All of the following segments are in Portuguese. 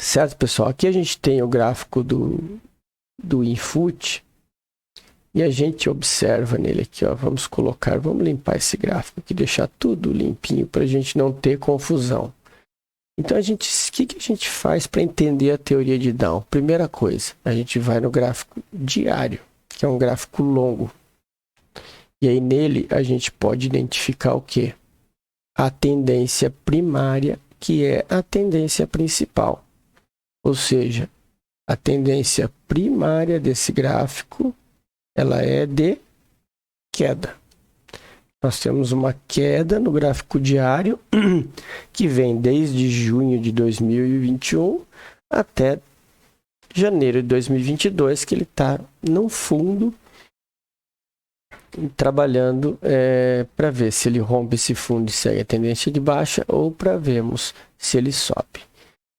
Certo, pessoal? Aqui a gente tem o gráfico do input e a gente observa nele aqui, ó. Vamos limpar esse gráfico aqui, deixar tudo limpinho para a gente não ter confusão. Então, o que a gente faz para entender a teoria de Down? Primeira coisa, a gente vai no gráfico diário, que é um gráfico longo. E aí nele a gente pode identificar o quê? A tendência primária, que é a tendência principal. Ou seja, a tendência primária desse gráfico, ela é de queda. Nós temos uma queda no gráfico diário, que vem desde junho de 2021 até janeiro de 2022, que ele está no fundo, trabalhando para ver se ele rompe esse fundo e segue a tendência de baixa, ou para vermos se ele sobe.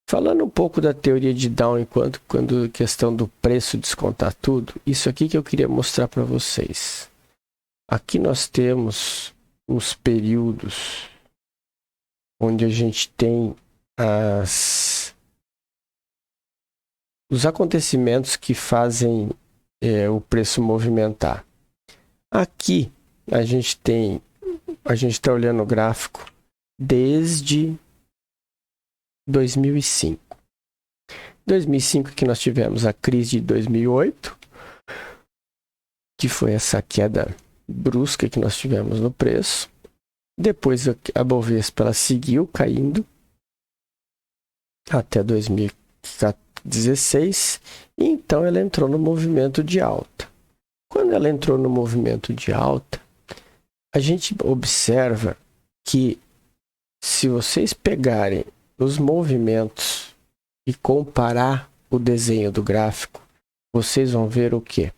Falando um pouco da teoria de Down, quando questão do preço descontar tudo, isso aqui que eu queria mostrar para vocês. Aqui nós temos os períodos onde a gente tem os acontecimentos que fazem o preço movimentar. Aqui a gente está olhando o gráfico desde 2005. Em 2005 que nós tivemos a crise de 2008, que foi essa queda brusca que nós tivemos no preço. Depois a Bovespa ela seguiu caindo até 2016 e então ela entrou no movimento de alta. Quando ela entrou no movimento de alta, a gente observa que se vocês pegarem os movimentos e comparar o desenho do gráfico, vocês vão ver o quê?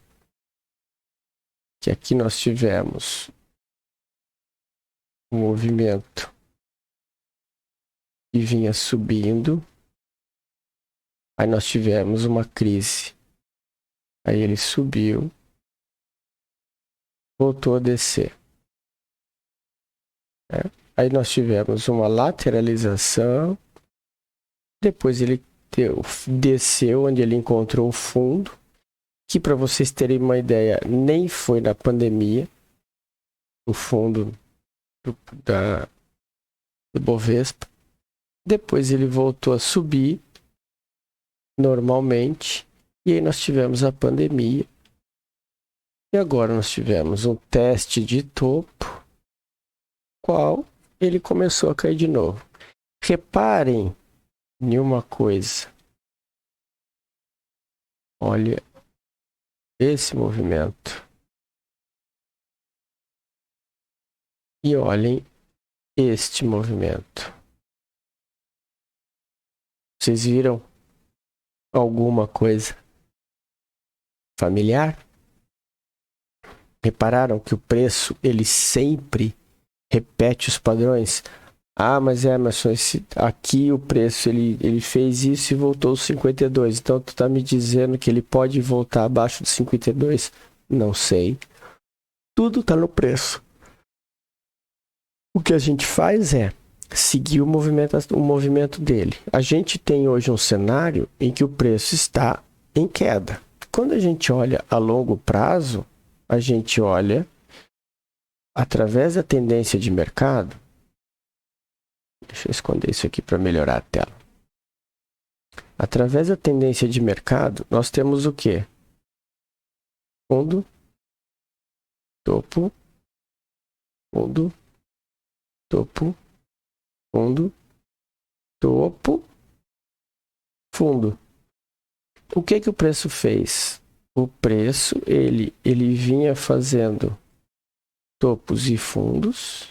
Que aqui nós tivemos um movimento que vinha subindo, aí nós tivemos uma crise, aí ele subiu, voltou a descer. Aí nós tivemos uma lateralização, depois ele desceu onde ele encontrou o fundo, que para vocês terem uma ideia, nem foi na pandemia, o fundo do Bovespa. Depois ele voltou a subir normalmente, e aí nós tivemos a pandemia. E agora nós tivemos um teste de topo, qual ele começou a cair de novo. Reparem em uma coisa. Olha esse movimento. E olhem este movimento. Vocês viram alguma coisa familiar? Repararam que o preço ele sempre repete os padrões? Ah, mas Emerson, aqui o preço ele fez isso e voltou aos 52. Então tu tá me dizendo que ele pode voltar abaixo dos 52? Não sei. Tudo tá no preço. O que a gente faz é seguir o movimento dele. A gente tem hoje um cenário em que o preço está em queda. Quando a gente olha a longo prazo, a gente olha através da tendência de mercado. Deixa eu esconder isso aqui para melhorar a tela. Através da tendência de mercado, nós temos o quê? Fundo, topo, fundo, topo, fundo, topo, fundo. O que o preço fez? O preço, ele vinha fazendo topos e fundos.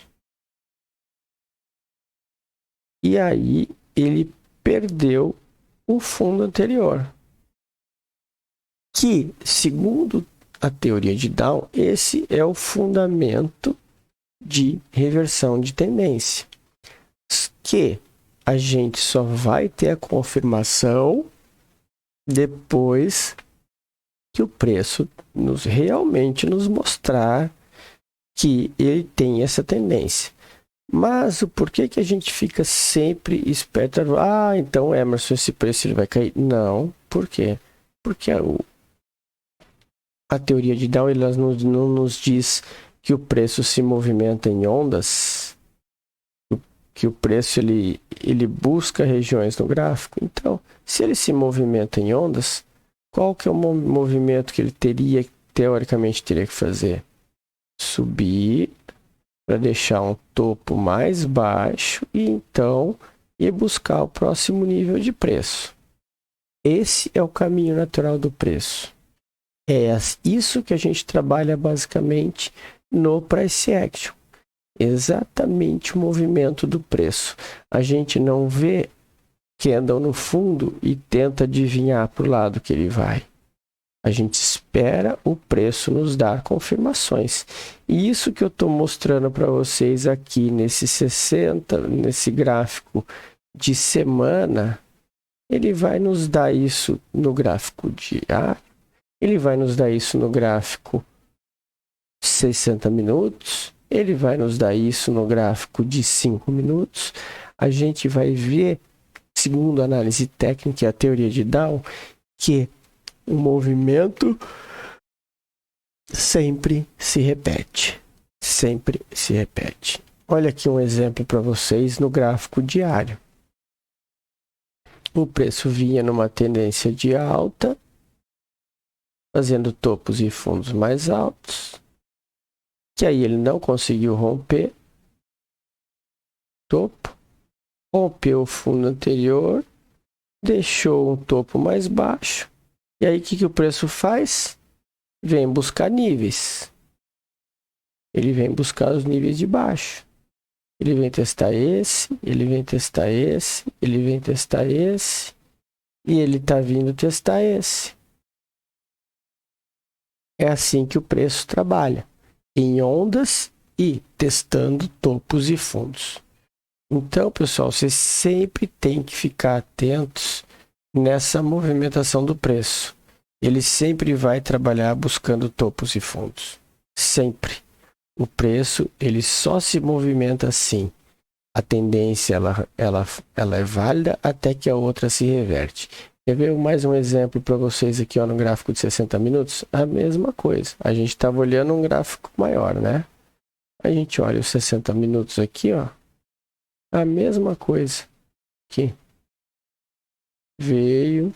E aí ele perdeu o fundo anterior. Que, segundo a teoria de Down, esse é o fundamento de reversão de tendência. Que a gente só vai ter a confirmação depois que o preço realmente nos mostrar que ele tem essa tendência. Mas o porquê que a gente fica sempre esperto? Ah, então, Emerson, esse preço ele vai cair. Não. Por quê? Porque a teoria de Dow ela não nos diz que o preço se movimenta em ondas, que o preço ele busca regiões no gráfico. Então, se ele se movimenta em ondas, qual que é o movimento que ele teoricamente teria que fazer? Subir para deixar um topo mais baixo e então ir buscar o próximo nível de preço. Esse é o caminho natural do preço. É isso que a gente trabalha basicamente no Price Action. Exatamente o movimento do preço. A gente não vê candle no fundo e tenta adivinhar para o lado que ele vai. A gente espera o preço nos dar confirmações. E isso que eu estou mostrando para vocês aqui nesse gráfico de semana, ele vai nos dar isso no gráfico diário, ele vai nos dar isso no gráfico 60 minutos, ele vai nos dar isso no gráfico de 5 minutos. A gente vai ver, segundo a análise técnica e a teoria de Dow, que o movimento sempre se repete. Sempre se repete. Olha aqui um exemplo para vocês no gráfico diário. O preço vinha numa tendência de alta, fazendo topos e fundos mais altos, que aí ele não conseguiu romper topo, rompeu o fundo anterior, deixou um topo mais baixo, e aí o que o preço faz? Vem buscar níveis. Ele vem buscar os níveis de baixo. Ele vem testar esse, ele vem testar esse, ele vem testar esse, e ele está vindo testar esse. É assim que o preço trabalha, em ondas e testando topos e fundos. Então, pessoal, vocês sempre têm que ficar atentos nessa movimentação do preço. Ele sempre vai trabalhar buscando topos e fundos. Sempre. O preço, ele só se movimenta assim. A tendência, ela é válida até que a outra se reverte. Quer ver mais um exemplo para vocês aqui ó, no gráfico de 60 minutos? A mesma coisa. A gente estava olhando um gráfico maior, né? A gente olha os 60 minutos aqui, ó. A mesma coisa. Aqui. Veio.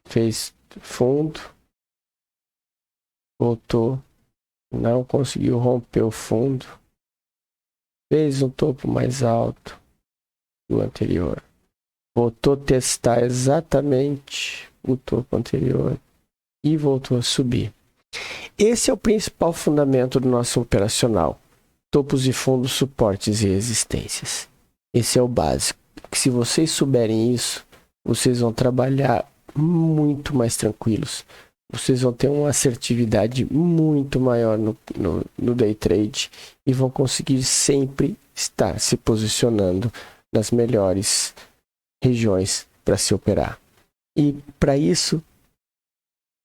Fez fundo. Voltou. Não conseguiu romper o fundo. Fez um topo mais alto do anterior. Voltou a testar exatamente o topo anterior e voltou a subir. Esse é o principal fundamento do nosso operacional. Topos e fundos, suportes e resistências. Esse é o básico. Se vocês souberem isso, vocês vão trabalhar muito mais tranquilos. Vocês vão ter uma assertividade muito maior no day trade e vão conseguir sempre estar se posicionando nas melhores regiões para se operar. E para isso,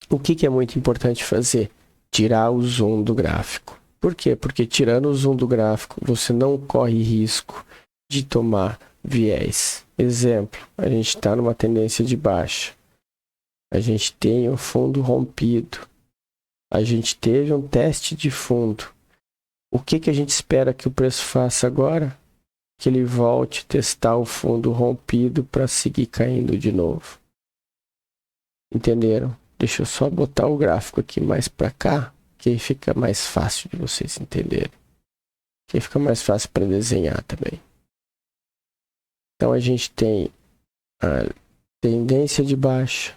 o que é muito importante fazer? Tirar o zoom do gráfico. Por quê? Porque tirando o zoom do gráfico, você não corre risco de tomar viés. Exemplo, a gente está numa tendência de baixa. A gente tem o fundo rompido. A gente teve um teste de fundo. O que a gente espera que o preço faça agora? Que ele volte a testar o fundo rompido para seguir caindo de novo. Entenderam? Deixa eu só botar o gráfico aqui mais para cá, que aí fica mais fácil de vocês entenderem. Que aí fica mais fácil para desenhar também. Então a gente tem a tendência de baixa.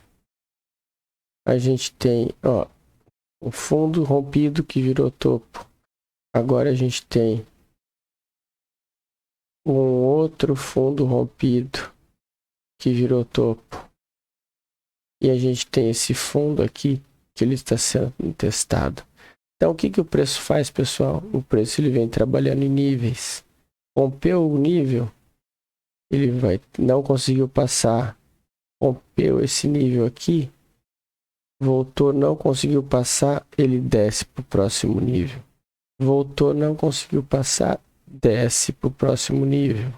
A gente tem, ó, o fundo rompido que virou topo. Agora a gente tem um outro fundo rompido que virou topo. E a gente tem esse fundo aqui que ele está sendo testado. Então o que o preço faz, pessoal? O preço ele vem trabalhando em níveis. Rompeu o nível, ele não conseguiu passar. Rompeu esse nível aqui, Voltou, não conseguiu passar, ele desce para o próximo nível. Voltou, não conseguiu passar, desce para o próximo nível.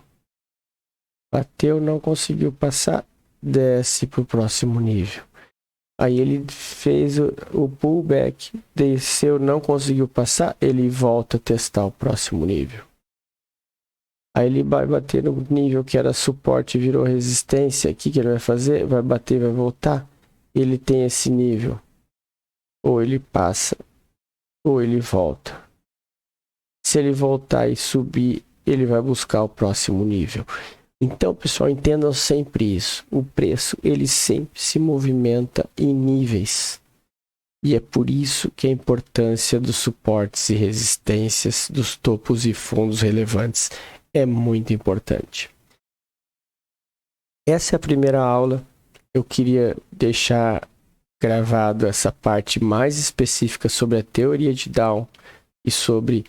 Bateu, não conseguiu passar, desce para o próximo nível. Aí ele fez o pullback, desceu, não conseguiu passar, ele volta a testar o próximo nível. Aí ele vai bater no nível que era suporte e virou resistência. O que ele vai fazer? Vai bater, vai voltar. Ele tem esse nível. Ou ele passa, ou ele volta. Se ele voltar e subir, ele vai buscar o próximo nível. Então, pessoal, entendam sempre isso. O preço, ele sempre se movimenta em níveis. E é por isso que a importância dos suportes e resistências, dos topos e fundos relevantes é muito importante. Essa é a primeira aula. Eu queria deixar gravado essa parte mais específica sobre a teoria de Down e sobre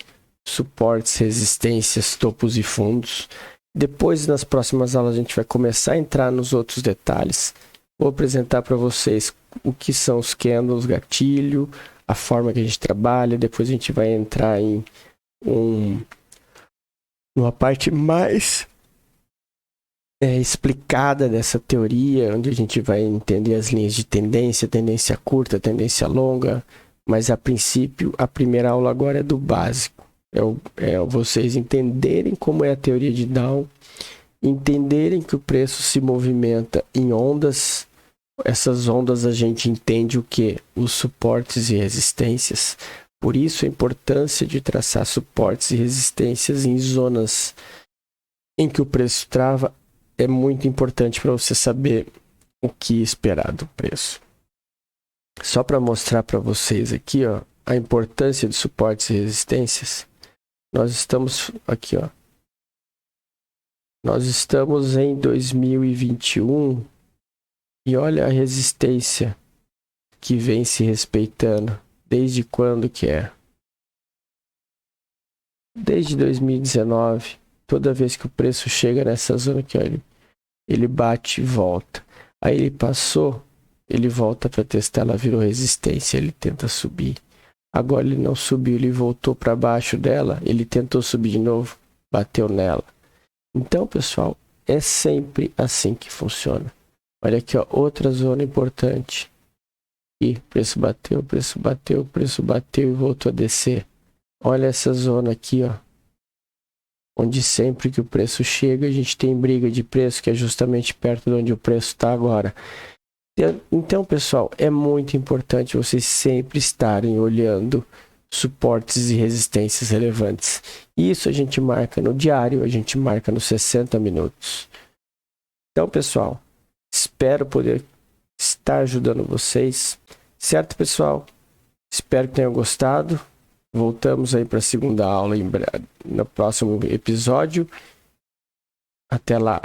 suportes, resistências, topos e fundos. Depois, nas próximas aulas, a gente vai começar a entrar nos outros detalhes. Vou apresentar para vocês o que são os candles, gatilho, a forma que a gente trabalha. Depois a gente vai entrar em uma parte mais explicada dessa teoria, onde a gente vai entender as linhas de tendência, tendência curta, tendência longa. Mas, a princípio, a primeira aula agora é do básico. É vocês entenderem como é a teoria de Down, entenderem que o preço se movimenta em ondas. Essas ondas a gente entende o que? Os suportes e resistências. Por isso a importância de traçar suportes e resistências em zonas em que o preço trava é muito importante para você saber o que esperar do preço. Só para mostrar para vocês aqui, ó, a importância de suportes e resistências. Nós estamos aqui, ó. Nós estamos em 2021 e olha a resistência que vem se respeitando. Desde quando que é? Desde 2019. Toda vez que o preço chega nessa zona aqui, ó, ele bate e volta. Aí ele passou, ele volta para testar, ela virou resistência, ele tenta subir. Agora ele não subiu, ele voltou para baixo dela, ele tentou subir de novo, bateu nela. Então, pessoal, é sempre assim que funciona. Olha aqui, ó, outra zona importante. E preço bateu, preço bateu, preço bateu e voltou a descer. Olha essa zona aqui, ó, onde sempre que o preço chega, a gente tem briga de preço, que é justamente perto de onde o preço está agora. Então, pessoal, é muito importante vocês sempre estarem olhando suportes e resistências relevantes. Isso a gente marca no diário, a gente marca nos 60 minutos. Então, pessoal, espero poder estar ajudando vocês. Certo, pessoal? Espero que tenham gostado. Voltamos aí para a segunda aula no próximo episódio. Até lá!